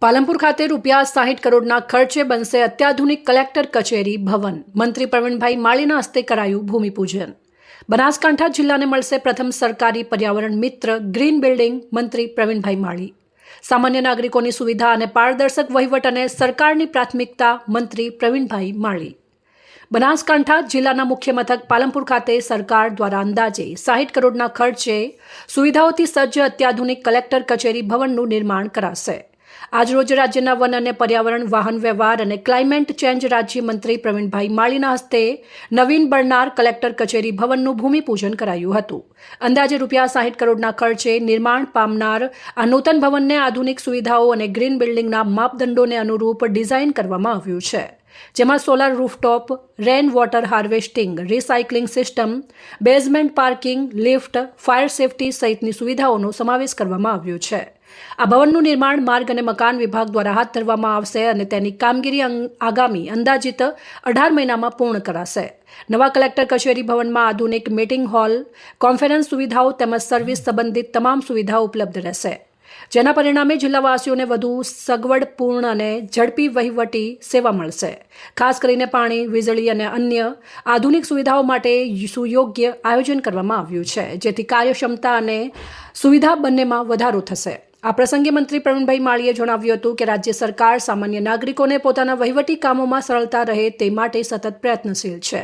પાલનપુર ખાતે ₹60 કરોડના ખર્ચે બનશે અત્યાધુનિક કલેક્ટર કચેરી ભવન. મંત્રી પ્રવીણભાઈ માળીના હસ્તે કરાયું ભૂમિપૂજન. બનાસકાંઠા જિલ્લાને મળશે પ્રથમ સરકારી પર્યાવરણ મિત્ર ગ્રીન બિલ્ડિંગ. મંત્રી પ્રવીણભાઈ માળી. સામાન્ય નાગરિકોની સુવિધા અને પારદર્શક વહીવટ અને સરકારની પ્રાથમિકતા. મંત્રી પ્રવીણભાઈ માળી. બનાસકાંઠા જિલ્લાના મુખ્ય મથક પાલનપુર ખાતે સરકાર દ્વારા અંદાજે 60 કરોડના ખર્ચે સુવિધાઓથી સજ્જ અત્યાધુનિક કલેક્ટર કચેરી ભવનનું નિર્માણ કરાશે. આજરોજ રાજ્યના વન અને પર્યાવરણ, વાહન વ્યવહાર અને ક્લાઇમેટ ચેન્જ રાજ્યમંત્રી પ્રવીણભાઈ માળીના હસ્તે નવીન બનનાર કલેક્ટર કચેરી ભવનનું ભૂમિપૂજન કરાયું હતું. અંદાજે ₹60 કરોડના ખર્ચે નિર્માણ પામનાર આ નૂતન ભવનને આધુનિક સુવિધાઓ અને ગ્રીન બિલ્ડિંગના માપદંડોને અનુરૂપ ડિઝાઇન કરવામાં આવ્યું છે, જેમાં solar rooftop, rain water harvesting, recycling system, basement parking, lift, fire safety સહિતની સુવિધાઓનો સમાવેશ કરવામાં આવ્યો છે. આ ભવનનું નિર્માણ માર્ગ અને મકાન વિભાગ દ્વારા હાથ ધરવામાં આવશે અને તેની કામગીરી આગામી અંદાજિત 18 મહિનામાં પૂર્ણ કરાશે. નવા કલેક્ટર કચેરી ભવનમાં આધુનિક મીટિંગ હોલ, કોન્ફરન્સ સુવિધાઓ તેમજ સર્વિસ સંબંધિત તમામ સુવિધાઓ ઉપલબ્ધ રહેશે, જેના પરિણામે જિલ્લાવાસીઓને વધુ સગવડપૂર્ણ અને ઝડપી વહીવટી સેવા મળશે. ખાસ કરીને પાણી, વીજળી અને અન્ય આધુનિક સુવિધાઓ માટે સુયોગ્ય આયોજન કરવામાં આવ્યું છે, જેથી કાર્યક્ષમતા અને સુવિધા બંનેમાં વધારો થશે. આ પ્રસંગે મંત્રી પ્રવીણભાઈ માળીએ જણાવ્યું હતું કે રાજ્ય સરકાર સામાન્ય નાગરિકોને પોતાના વહીવટી કામોમાં સરળતા રહે તે માટે સતત પ્રયત્નશીલ છે.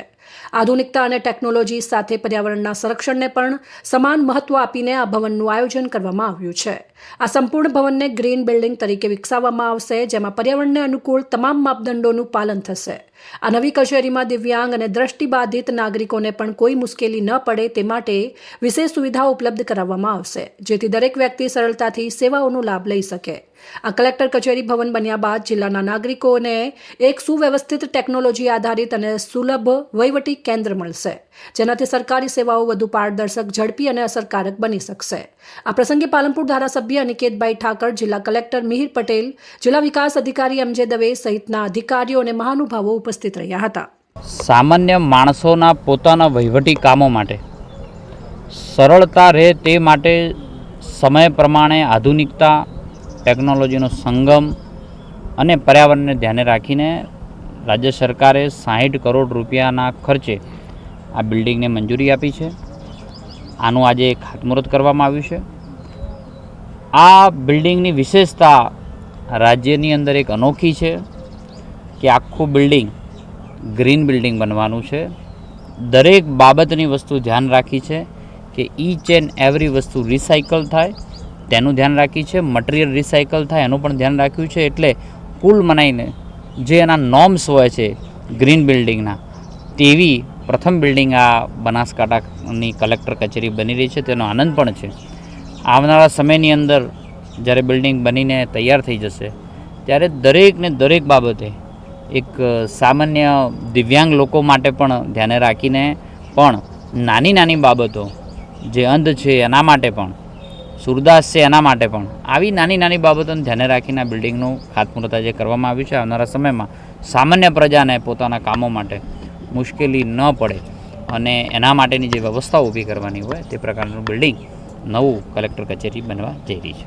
આધુનિકતા અને ટેકનોલોજી સાથે પર્યાવરણના સંરક્ષણને પણ સમાન મહત્વ આપીને આ ભવનનું આયોજન કરવામાં આવ્યું છે. આ સંપૂર્ણ ભવનને ગ્રીન બિલ્ડિંગ તરીકે વિકસાવવામાં આવશે, જેમાં પર્યાવરણને અનુકૂળ તમામ માપદંડોનું પાલન થશે. આ નવી કચેરીમાં દિવ્યાંગ અને દ્રષ્ટિબાધિત નાગરિકોને પણ કોઈ મુશ્કેલી ન પડે તે માટે વિશેષ સુવિધાઓ ઉપલબ્ધ કરાવવામાં આવશે, જેથી દરેક વ્યક્તિ સરળતાથી સેવાઓનો લાભ લઈ શકે. આ કલેક્ટર કચેરી ભવન બન્યા બાદ જિલ્લાના નાગરિકોને એક સુવ્યવસ્થિત, ટેકનોલોજી આધારિત અને સુલભ વહીવટી કેન્દ્ર મળશે, જેનાથી સરકારી સેવાઓ વધુ પારદર્શક, ઝડપી અને અસરકારક બની શકશે. આ પ્રસંગે પાલનપુર ધારાસભ્ય અનિકેતભાઈ ઠાકર, જિલ્લા કલેક્ટર મિહિર પટેલ, જિલ્લા વિકાસ અધિકારી એમ.જે. દવે સહિતના અધિકારીઓ અને મહાનુભાવો ઉપસ્થિત રહ્યા હતા. સામાન્ય માણસોના પોતાના વહીવટી કામો માટે સરળતા રહે તે માટે સમય પ્રમાણે આધુનિકતા, ટેકનોલોજીનો સંગમ અને પર્યાવરણને ધ્યાને રાખીને રાજ્ય સરકારે 60 કરોડ રૂપિયાના ખર્ચે આ બિલ્ડિંગને મંજૂરી આપી છે. આનું આજે ખાતમુહૂર્ત કરવામાં આવ્યું છે. આ બિલ્ડિંગની વિશેષતા રાજ્યની અંદર એક અનોખી છે કે આખું બિલ્ડિંગ ગ્રીન બિલ્ડિંગ બનવાનું છે. દરેક બાબતની વસ્તુ ધ્યાન રાખી છે કે ઈચ એન્ડ એવરી વસ્તુ રિસાયકલ થાય તેનું ધ્યાન રાખી છે, મટીરિયલ રિસાયકલ થાય એનું પણ ધ્યાન રાખ્યું છે. એટલે કુલ મનાઈને જે એના નોર્મ્સ હોય છે ગ્રીન બિલ્ડિંગના, તેવી પ્રથમ બિલ્ડિંગ આ બનાસકાંઠાની કલેક્ટર કચેરી બની રહી છે. તેનો આનંદ પણ છે. આવનારા સમયની અંદર જ્યારે બિલ્ડિંગ બનીને તૈયાર થઈ જશે ત્યારે દરેકને દરેક બાબતે એક સામાન્ય દિવ્યાંગ લોકો માટે પણ ધ્યાને રાખીને પણ નાની નાની બાબતો, જે અંધ છે એના માટે પણ, સુરદાસ છે એના માટે પણ, આવી નાની નાની બાબતોને ધ્યાને રાખીને આ બિલ્ડિંગનું ખાતમુહૂર્ત આજે કરવામાં આવ્યું છે. આવનારા સમયમાં સામાન્ય પ્રજાને પોતાના કામો માટે મુશ્કેલી ન પડે અને એના માટેની જે વ્યવસ્થાઓ ઊભી કરવાની હોય તે પ્રકારનું બિલ્ડિંગ નવું કલેક્ટર કચેરી બનવા જઈ રહી છે.